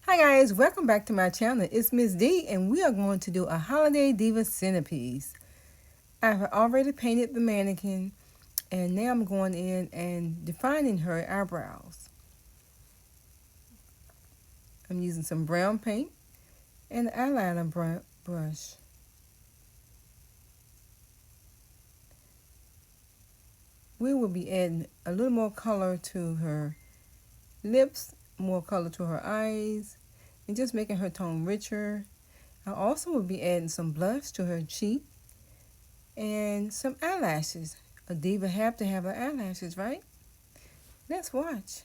Hi guys, welcome back to my channel. It's Miss D and we are going to do a holiday diva centerpiece. I've already painted the mannequin and now I'm going in and defining her eyebrows. I'm using some brown paint and an eyeliner brush. We will be adding a little more color to her lips, more color to her eyes, and just making her tone richer. I also will be adding some blush to her cheek and some eyelashes. A diva have to have her eyelashes, right? Let's watch.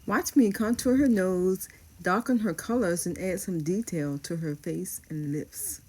Watch me contour her nose, darken her colors, and add some detail to her face and lips.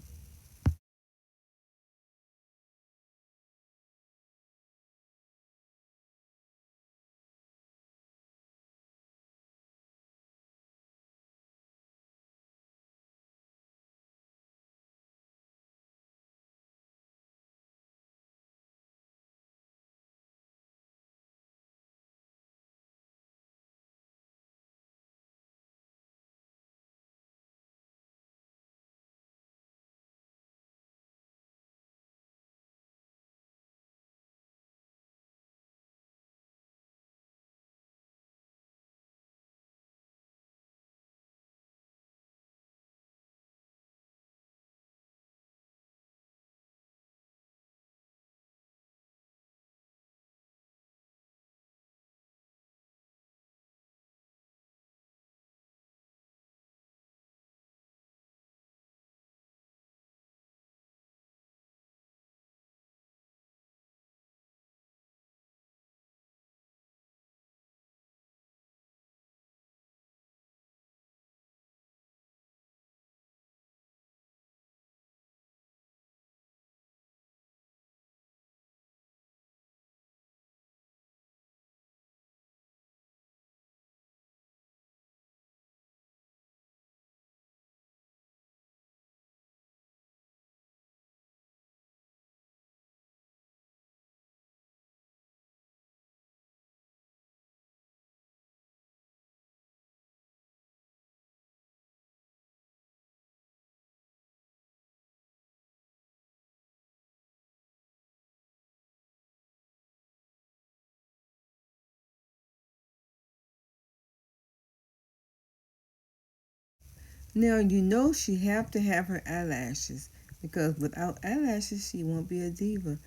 Now you know she have to have her eyelashes because without eyelashes she won't be a diva.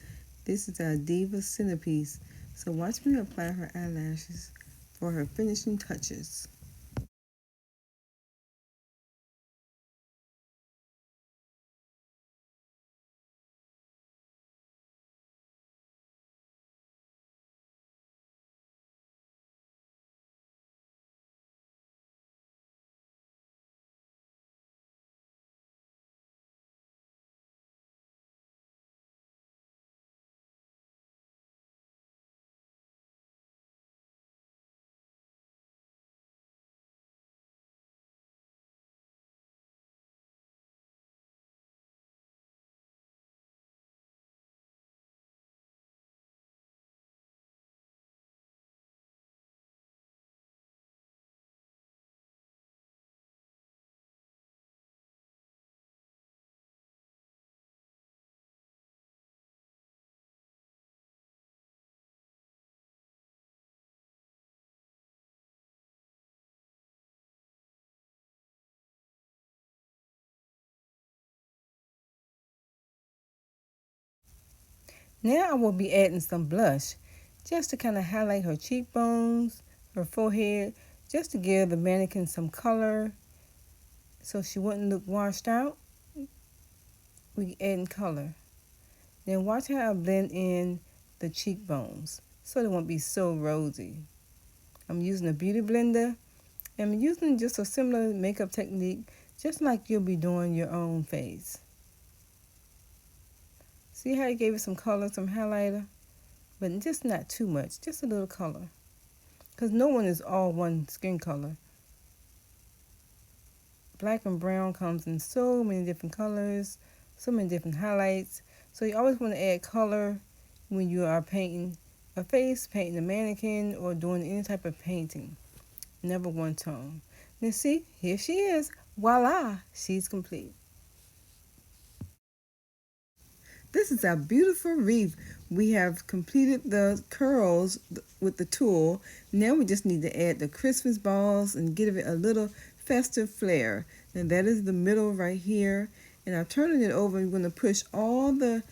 This is our diva centerpiece. So watch me apply her eyelashes for her finishing touches. Now I will be adding some blush just to kind of highlight her cheekbones, her forehead, just to give the mannequin some color so she wouldn't look washed out. We adding color. Then watch how I blend in the cheekbones so they won't be so rosy. I'm using a beauty blender and I'm using just a similar makeup technique just like you'll be doing your own face. See how I gave it some color, some highlighter? But just not too much, just a little color. because no one is all one skin color. Black and brown comes in so many different colors, so many different highlights. So you always want to add color when you are painting a face, painting a mannequin, or doing any type of painting. Never one tone. Now see, here she is. Voila, she's complete. This is our beautiful wreath. We have completed the curls with the tulle. Now we just need to add the Christmas balls and give it a little festive flair. And that is the middle right here. And I'm turning it over. I'm going to push all the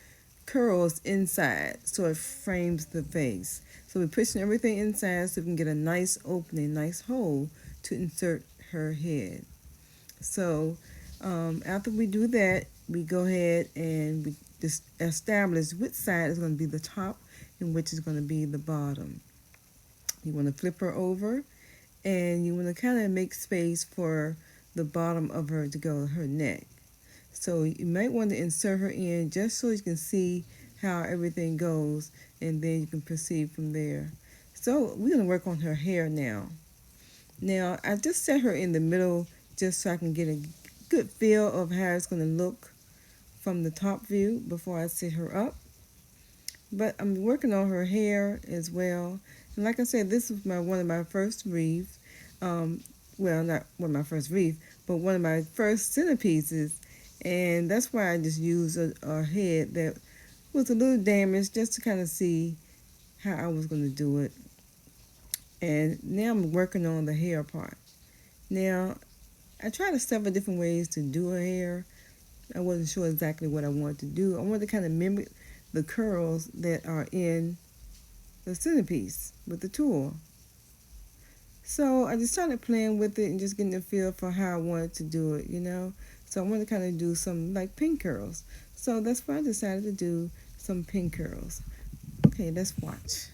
curls inside so it frames the face. So we're pushing everything inside so we can get a nice opening, nice hole to insert her head. So after we do that, we go ahead and we just establish which side is going to be the top and which is going to be the bottom. You want to flip her over and you want to kind of make space for the bottom of her to go, her neck. So you might want to insert her in just so you can see how everything goes, and then you can proceed from there. So we're going to work on her hair now. Now I just set her in the middle just so I can get a good feel of how it's going to look from the top view before I set her up. But I'm working on her hair as well. And like I said, this was one of my first wreaths. Well, not one of my first wreaths, but one of my first centerpieces. And that's why I just used a head that was a little damaged just to kind of see how I was going to do it. And now I'm working on the hair part. Now, I tried several different ways to do her hair. I wasn't sure exactly what I wanted to do. I wanted to kind of mimic the curls that are in the centerpiece with the tulle. So I just started playing with it and just getting a feel for how I wanted to do it, you know. So I wanted to kind of do some like pink curls. So that's why I decided to do some pink curls. Okay, let's watch.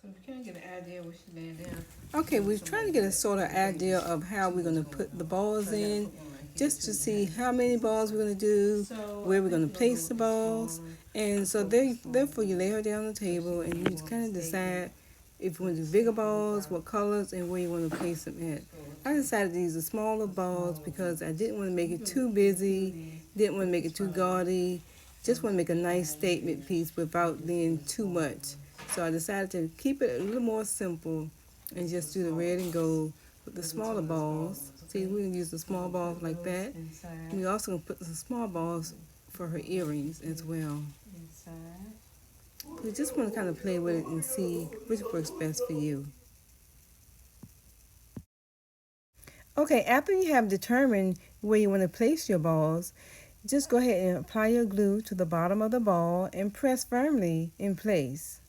So we kind of get an idea what she's laying down. Okay, we're trying to get a sort of idea of how we're going to put the balls in, just to see how many balls we're going to do, where we're going to place the balls. And so therefore you lay her down on the table and you just kind of decide if you want to do bigger balls, what colors, and where you want to place them at. I decided to use the smaller balls because I didn't want to make it too busy, didn't want to make it too gaudy, just want to make a nice statement piece without being too much. So I decided to keep it a little more simple and just do the red and gold with the smaller balls. See, we're going to use the small balls like that. And we also going to put some small balls for her earrings as well. We just want to kind of play with it and see which works best for you. Okay, after you have determined where you want to place your balls, just go ahead and apply your glue to the bottom of the ball and press firmly in place.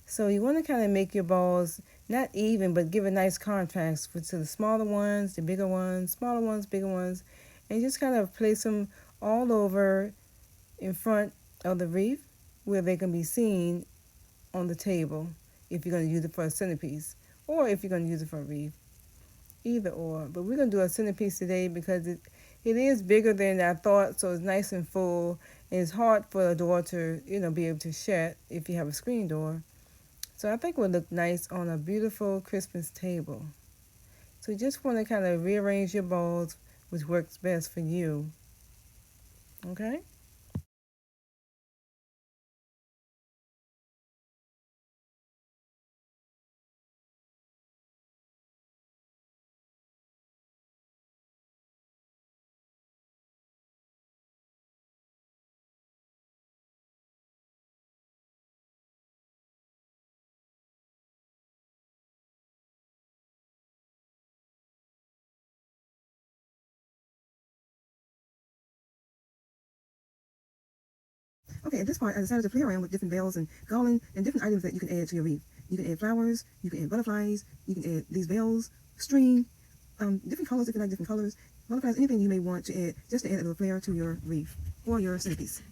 So you want to kind of make your balls not even, but give a nice contrast to the smaller ones, the bigger ones, smaller ones, bigger ones, and just kind of place them all over in front of the wreath where they can be seen on the table if you're going to use it for a centerpiece or if you're going to use it for a wreath. Either or. But we're going to do a centerpiece today because it is bigger than I thought, so it's nice and full. And it's hard for a door to, be able to shut if you have a screen door. So I think it would look nice on a beautiful Christmas table. So you just want to kind of rearrange your balls, which works best for you. Okay? Okay, at this part, I decided to play around with different bells and garland and different items that you can add to your wreath. You can add flowers, you can add butterflies, you can add these bells, string, different colors if you like different colors, butterflies, anything you may want to add, just to add a little flair to your wreath or your centerpiece.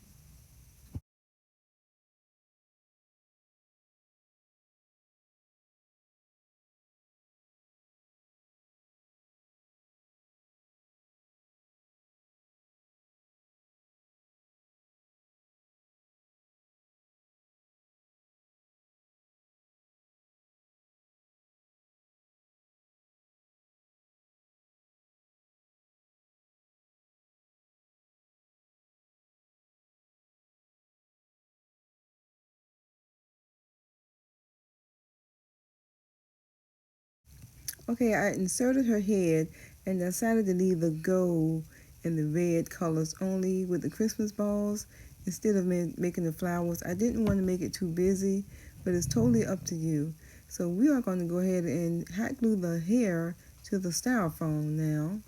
Okay, I inserted her head and decided to leave the gold and the red colors only with the Christmas balls instead of making the flowers. I didn't want to make it too busy, but it's totally up to you. So we are going to go ahead and hot glue the hair to the styrofoam now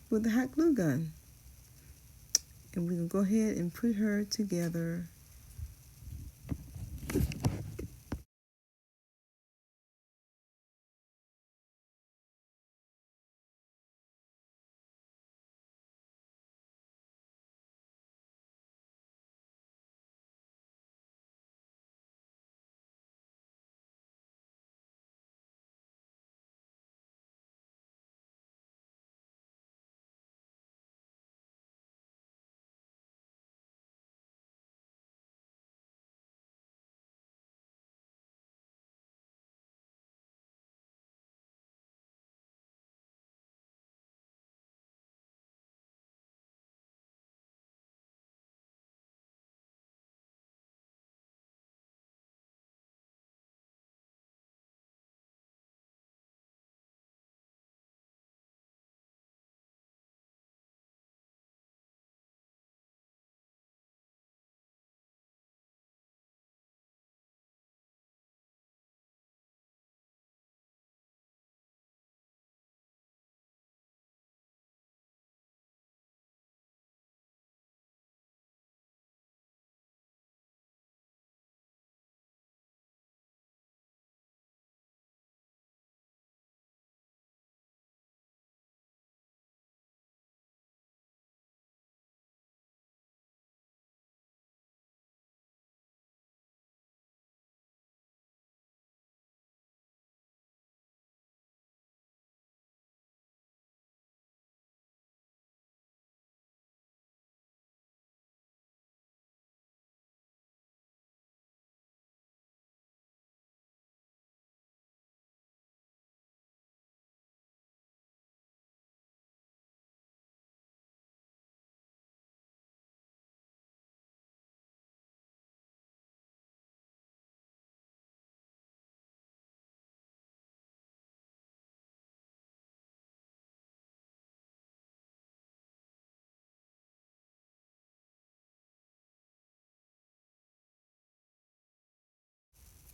with the hot glue gun. And we can go ahead and put her together.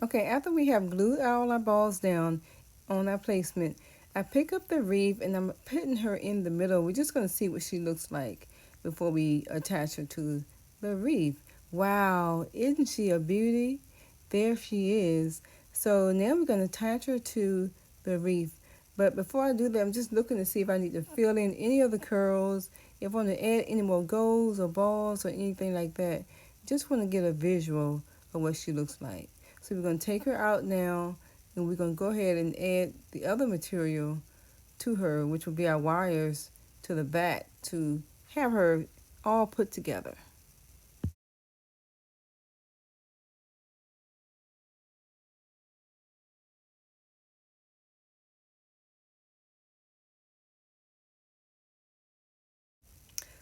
Okay, after we have glued all our balls down on our placement, I pick up the wreath and I'm putting her in the middle. We're just going to see what she looks like before we attach her to the wreath. Wow, isn't she a beauty? There she is. So now we're going to attach her to the wreath. But before I do that, I'm just looking to see if I need to fill in any of the curls, if I want to add any more golds or balls or anything like that. Just want to get a visual of what she looks like. So we're going to take her out now, and we're going to go ahead and add the other material to her, which will be our wires to the back to have her all put together.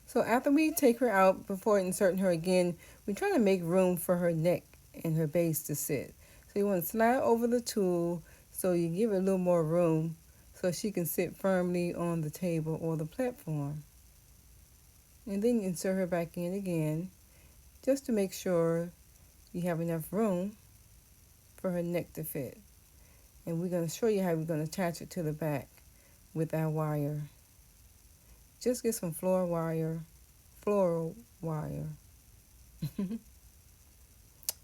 So after we take her out, before inserting her again, we're trying to make room for her neck and her base to sit. So you want to slide over the tool so you give her a little more room so she can sit firmly on the table or the platform. And then insert her back in again just to make sure you have enough room for her neck to fit. And we're going to show you how we're going to attach it to the back with our wire. Just get some floral wire.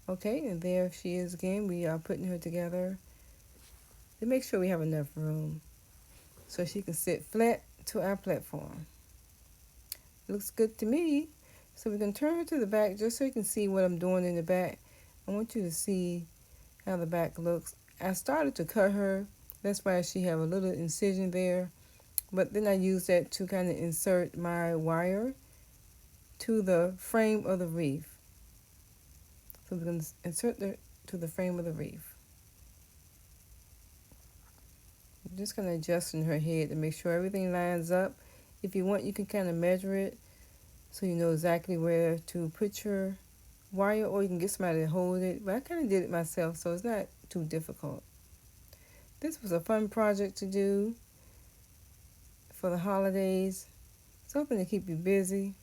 Okay, and there she is again. We are putting her together to make sure we have enough room so she can sit flat to our platform. Looks good to me. So we're going to turn her to the back just so you can see what I'm doing in the back. I want you to see how the back looks. I started to cut her. That's why she have a little incision there. But then I used that to kind of insert my wire to the frame of the wreath. So we're going to insert it to the frame of the wreath. I'm just going to adjust in her head to make sure everything lines up. If you want, you can kind of measure it so you know exactly where to put your wire, or you can get somebody to hold it. But I kind of did it myself, so it's not too difficult. This was a fun project to do for the holidays. Something to keep you busy.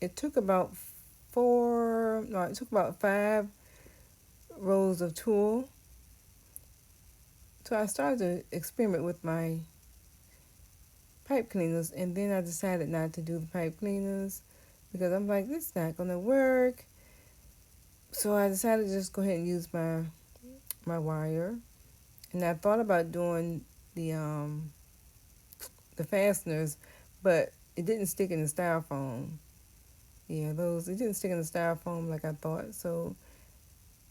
It took about 5 rows of tulle. So I started to experiment with my pipe cleaners, and then I decided not to do the pipe cleaners because I'm like, this is not gonna work. So I decided to just go ahead and use my wire, and I thought about doing the fasteners, but it didn't stick in the styrofoam. Yeah, it didn't stick in the styrofoam like I thought, so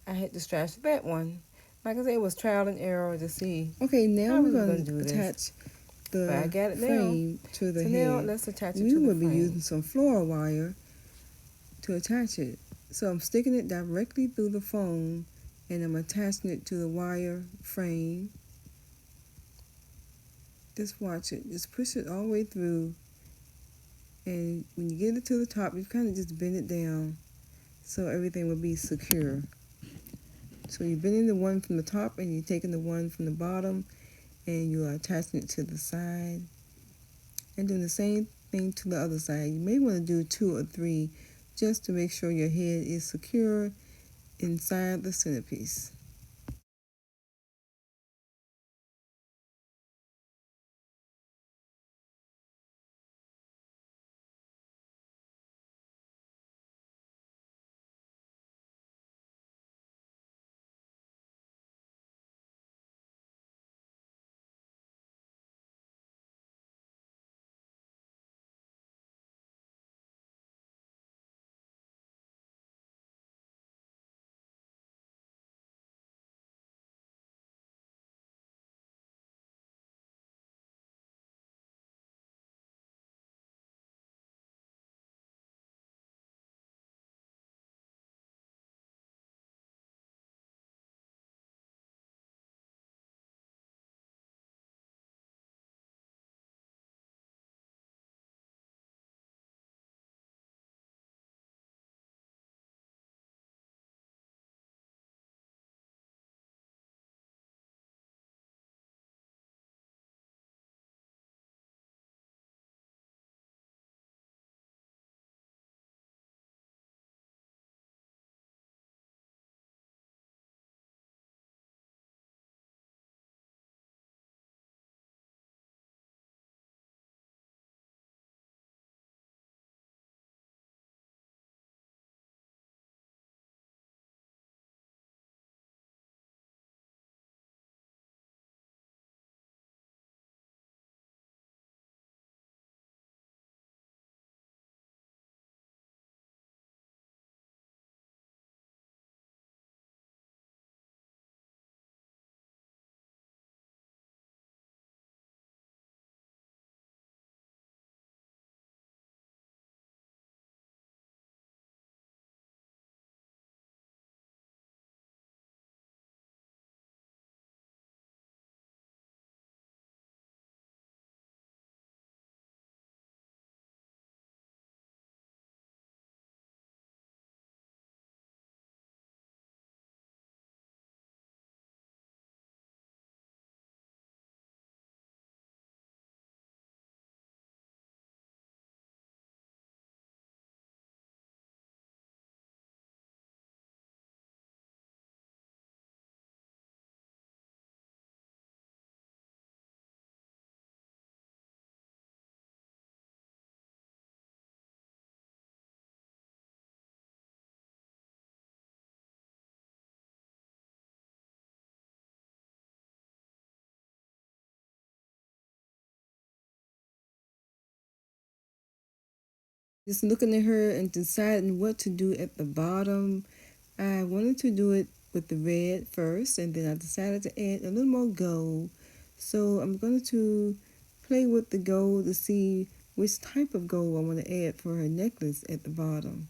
I had to scratch that one. Like I said, it was trial and error to see. Okay, now we're going to attach the frame to the head. Now let's attach it to the frame. We will be using some floral wire to attach it. So I'm sticking it directly through the foam, and I'm attaching it to the wire frame. Just watch it. Just push it all the way through. And when you get it to the top, you kind of just bend it down so everything will be secure. So you're bending the one from the top and you're taking the one from the bottom and you are attaching it to the side and doing the same thing to the other side. You may want to do 2 or 3 just to make sure your head is secure inside the centerpiece. Just looking at her and deciding what to do at the bottom. I wanted to do it with the red first, and then I decided to add a little more gold. So I'm going to play with the gold to see which type of gold I want to add for her necklace at the bottom.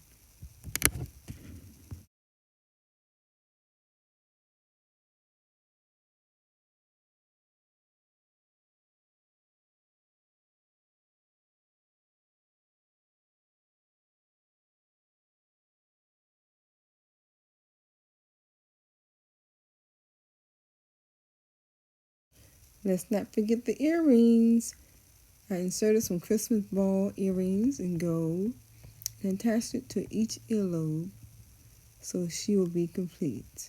Let's not forget the earrings. I inserted some Christmas ball earrings in gold and attached it to each earlobe so she will be complete.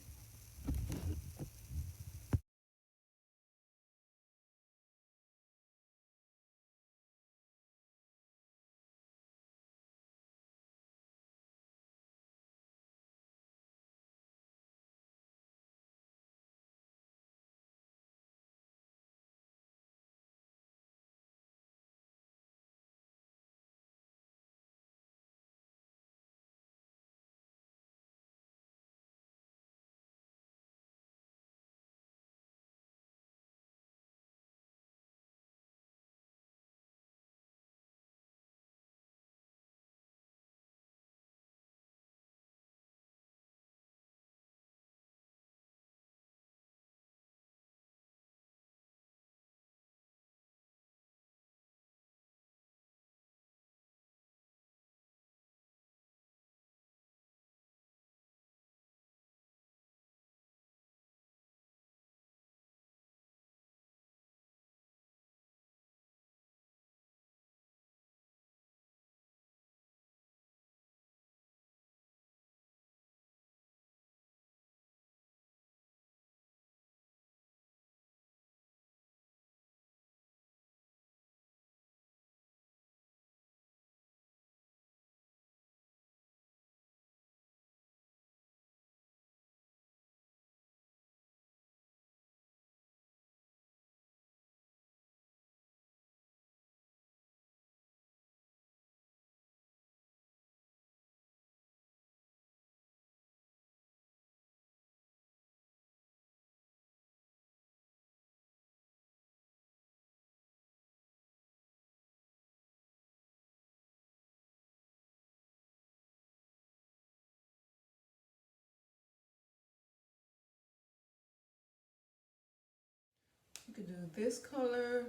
You could do this color,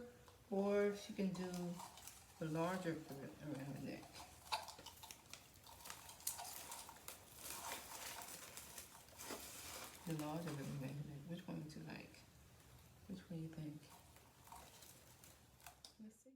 or she can do the larger around the neck. The larger around the neck. Which one would you like? Which one do you think? Let's see.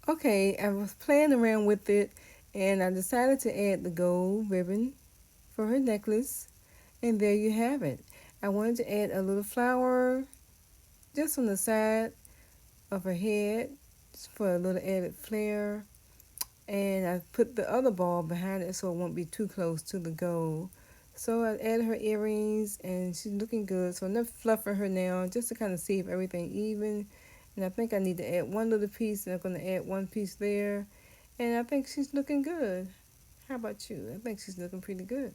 Okay, I was playing around with it and I decided to add the gold ribbon for her necklace, and there you have it. I wanted to add a little flower just on the side of her head just for a little added flair, and I put the other ball behind it so it won't be too close to the gold. So I added her earrings and she's looking good. So enough fluff for her now just to kind of see if everything even. And I think I need to add one little piece, and I'm going to add one piece there. And I think she's looking good. How about you? I think she's looking pretty good.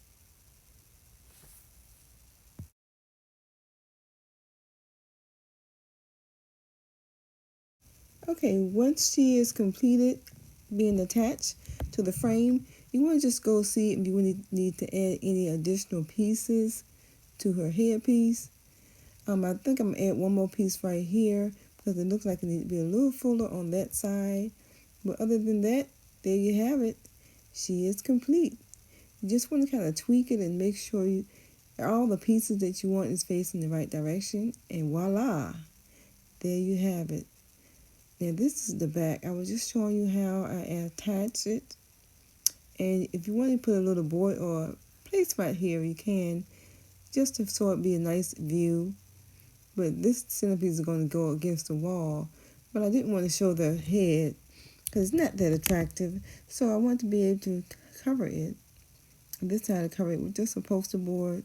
Okay, once she is completed being attached to the frame, you want to just go see if you need to add any additional pieces to her headpiece. I think I'm gonna add one more piece right here because it looks like it needs to be a little fuller on that side. But other than that, there you have it. She is complete. You just want to kind of tweak it and make sure all the pieces that you want is facing the right direction, and voila, there you have it. Now this is the back. I was just showing you how I attach it, and if you want to put a little board or placemat here, you can, just to so it be a nice view. But this centerpiece is going to go against the wall, but I didn't want to show the head because it's not that attractive, so I want to be able to cover it. This side I cover it with just a poster board,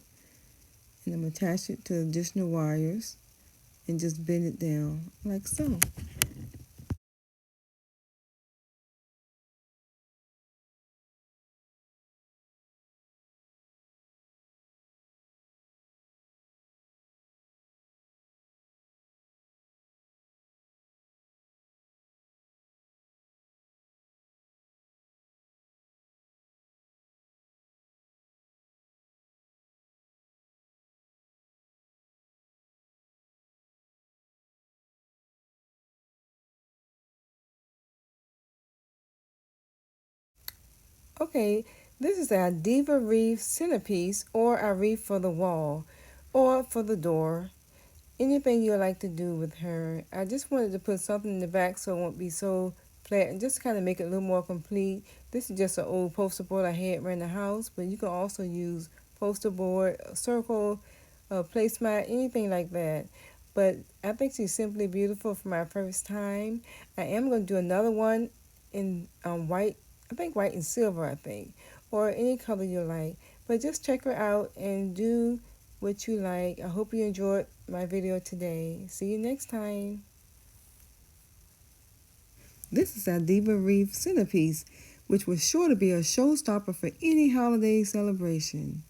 and I'm attach it to additional wires and just bend it down like so. Okay, this is our Diva wreath centerpiece, or our wreath for the wall or for the door. Anything you like to do with her. I just wanted to put something in the back so it won't be so flat, and just kind of make it a little more complete. This is just an old poster board I had around the house, but you can also use poster board, a circle, a placemat, anything like that. But I think she's simply beautiful for my first time. I am going to do another one in white, I think white and silver, I think, or any color you like. But just check her out and do what you like. I hope you enjoyed my video today. See you next time. This is our Diva wreath centerpiece, which was sure to be a showstopper for any holiday celebration.